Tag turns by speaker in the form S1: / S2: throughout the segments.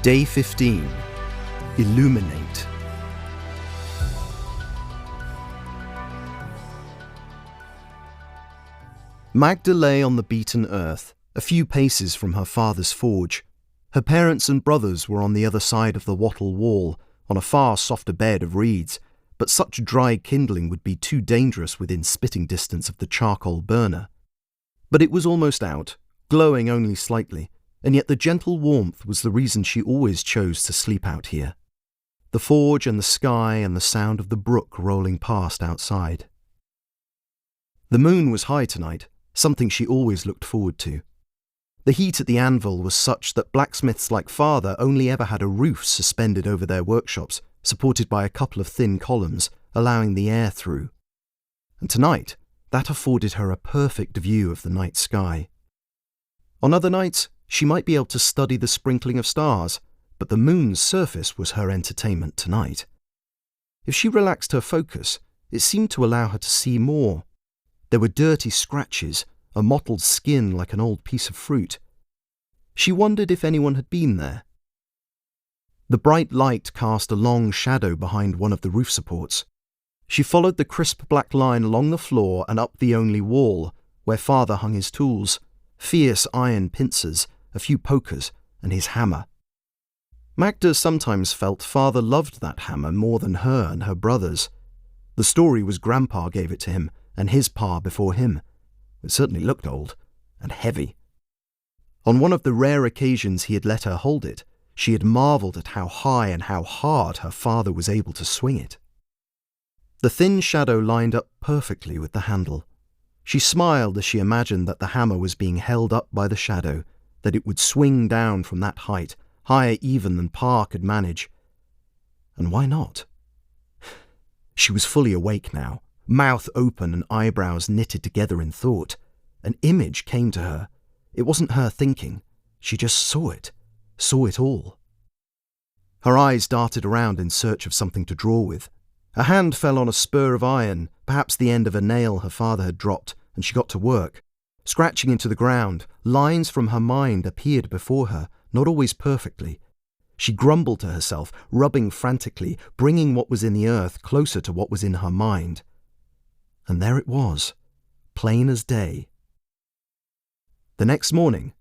S1: Day 15. Illuminate. Magda lay on the beaten earth, a few paces from her father's forge. Her parents and brothers were on the other side of the wattle wall, on a far softer bed of reeds, but such dry kindling would be too dangerous within spitting distance of the charcoal burner. But it was almost out, glowing only slightly, and yet the gentle warmth was the reason she always chose to sleep out here. The forge and the sky and the sound of the brook rolling past outside. The moon was high tonight, something she always looked forward to. The heat at the anvil was such that blacksmiths like father only ever had a roof suspended over their workshops, supported by a couple of thin columns, allowing the air through. And tonight, that afforded her a perfect view of the night sky. On other nights, she might be able to study the sprinkling of stars, but the moon's surface was her entertainment tonight. If she relaxed her focus, it seemed to allow her to see more. There were dirty scratches, a mottled skin like an old piece of fruit. She wondered if anyone had been there. The bright light cast a long shadow behind one of the roof supports. She followed the crisp black line along the floor and up the only wall, where father hung his tools, fierce iron pincers, a few pokers, and his hammer. Magda sometimes felt father loved that hammer more than her and her brothers. The story was grandpa gave it to him, and his pa before him. It certainly looked old, and heavy. On one of the rare occasions he had let her hold it, she had marvelled at how high and how hard her father was able to swing it. The thin shadow lined up perfectly with the handle. She smiled as she imagined that the hammer was being held up by the shadow, that it would swing down from that height, higher even than Pa could manage. And why not? She was fully awake now, mouth open and eyebrows knitted together in thought. An image came to her. It wasn't her thinking. She just saw it all. Her eyes darted around in search of something to draw with. A hand fell on a spur of iron, perhaps the end of a nail her father had dropped, and she got to work. Scratching into the ground, lines from her mind appeared before her, not always perfectly. She grumbled to herself, rubbing frantically, bringing what was in the earth closer to what was in her mind. And there it was, plain as day. The next morning,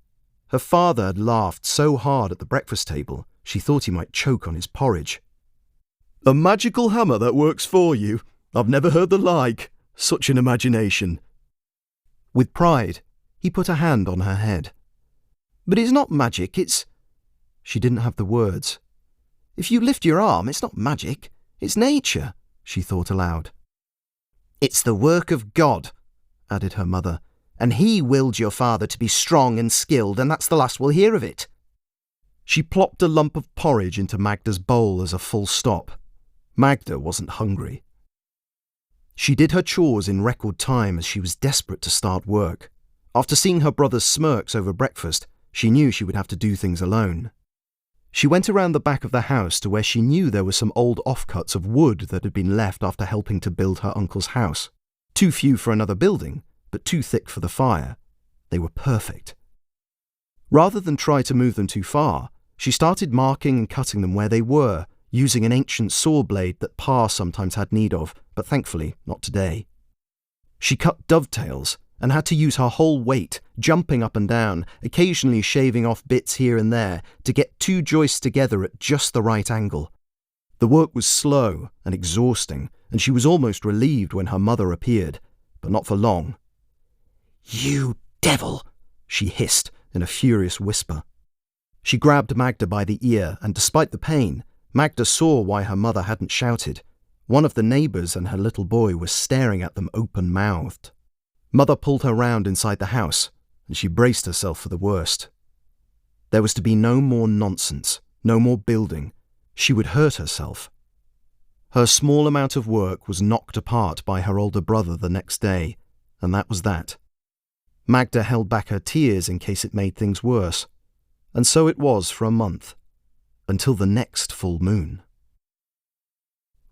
S1: her father had laughed so hard at the breakfast table, she thought he might choke on his porridge. "A magical hammer that works for you? I've never heard the like. Such an imagination." With pride, he put a hand on her head. "But it's not magic, it's—" She didn't have the words. "If you lift your arm, it's not magic, it's nature," she thought aloud. "It's the work of God," added her mother, "and he willed your father to be strong and skilled, and that's the last we'll hear of it." She plopped a lump of porridge into Magda's bowl as a full stop. Magda wasn't hungry. She did her chores in record time as she was desperate to start work. After seeing her brother's smirks over breakfast, she knew she would have to do things alone. She went around the back of the house to where she knew there were some old offcuts of wood that had been left after helping to build her uncle's house. Too few for another building, but too thick for the fire. They were perfect. Rather than try to move them too far, she started marking and cutting them where they were, using an ancient saw blade that Pa sometimes had need of, but thankfully not today. She cut dovetails and had to use her whole weight, jumping up and down, occasionally shaving off bits here and there to get two joists together at just the right angle. The work was slow and exhausting, and she was almost relieved when her mother appeared, but not for long. "You devil!" she hissed in a furious whisper. She grabbed Magda by the ear, and despite the pain, Magda saw why her mother hadn't shouted. One of the neighbours and her little boy were staring at them open-mouthed. Mother pulled her round inside the house, and she braced herself for the worst. There was to be no more nonsense, no more building. She would hurt herself. Her small amount of work was knocked apart by her older brother the next day, and that was that. Magda held back her tears in case it made things worse, and so it was for a month, until the next full moon.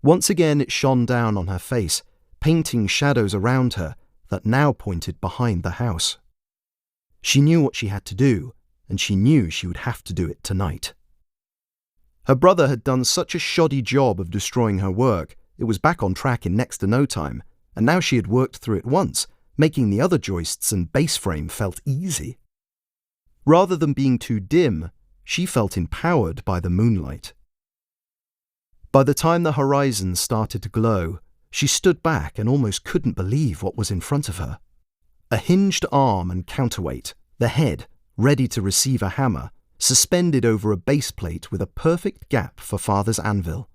S1: Once again it shone down on her face, painting shadows around her that now pointed behind the house. She knew what she had to do, and she knew she would have to do it tonight. Her brother had done such a shoddy job of destroying her work, it was back on track in next to no time, and now she had worked through it once, making the other joists and base frame felt easy. Rather than being too dim, she felt empowered by the moonlight. By the time the horizon started to glow, she stood back and almost couldn't believe what was in front of her. A hinged arm and counterweight, the head, ready to receive a hammer, suspended over a base plate with a perfect gap for Father's anvil.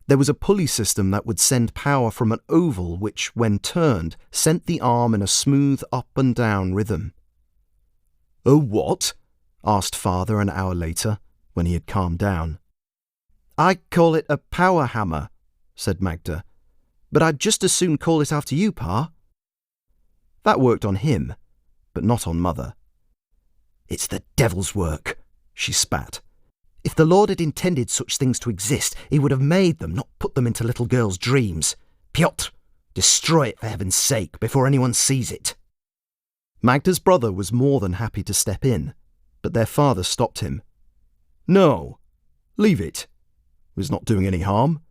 S1: There was a pulley system that would send power from an oval which, when turned, sent the arm in a smooth up and down rhythm. "A what?" asked Father an hour later, when he had calmed down. "I call it a power hammer," said Magda, "but I'd just as soon call it after you, Pa." That worked on him, but not on Mother. "It's the devil's work," she spat. "If the Lord had intended such things to exist, he would have made them, not put them into little girls' dreams. Piotr, destroy it for heaven's sake before anyone sees it." Magda's brother was more than happy to step in, but their father stopped him. "No, leave it. It was not doing any harm.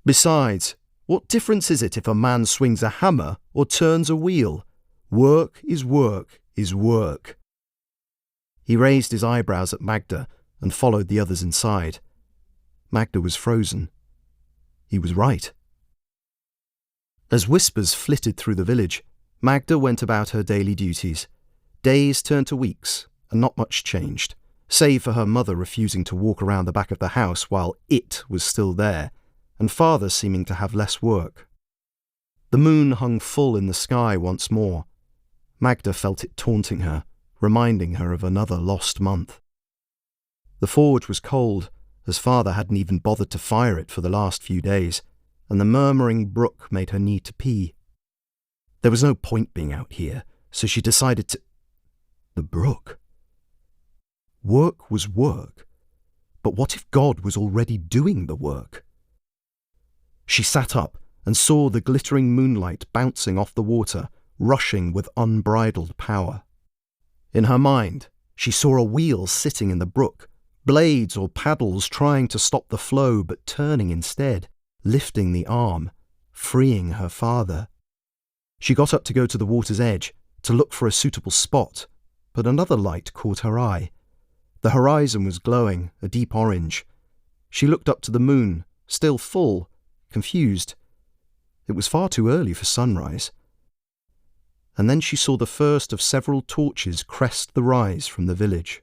S1: Besides, what difference is it if a man swings a hammer or turns a wheel? Work is work is work." He raised his eyebrows at Magda and followed the others inside. Magda was frozen. He was right. As whispers flitted through the village, Magda went about her daily duties. Days turned to weeks, and not much changed, save for her mother refusing to walk around the back of the house while it was still there, and Father seeming to have less work. The moon hung full in the sky once more. Magda felt it taunting her, reminding her of another lost month. The forge was cold, as Father hadn't even bothered to fire it for the last few days, and the murmuring brook made her need to pee. There was no point being out here, so she decided to... The brook. Work was work, but what if God was already doing the work? She sat up and saw the glittering moonlight bouncing off the water, rushing with unbridled power. In her mind, she saw a wheel sitting in the brook, blades or paddles trying to stop the flow but turning instead, lifting the arm, freeing her father. She got up to go to the water's edge, to look for a suitable spot, but another light caught her eye. The horizon was glowing, a deep orange. She looked up to the moon, still full, confused. It was far too early for sunrise. And then she saw the first of several torches crest the rise from the village.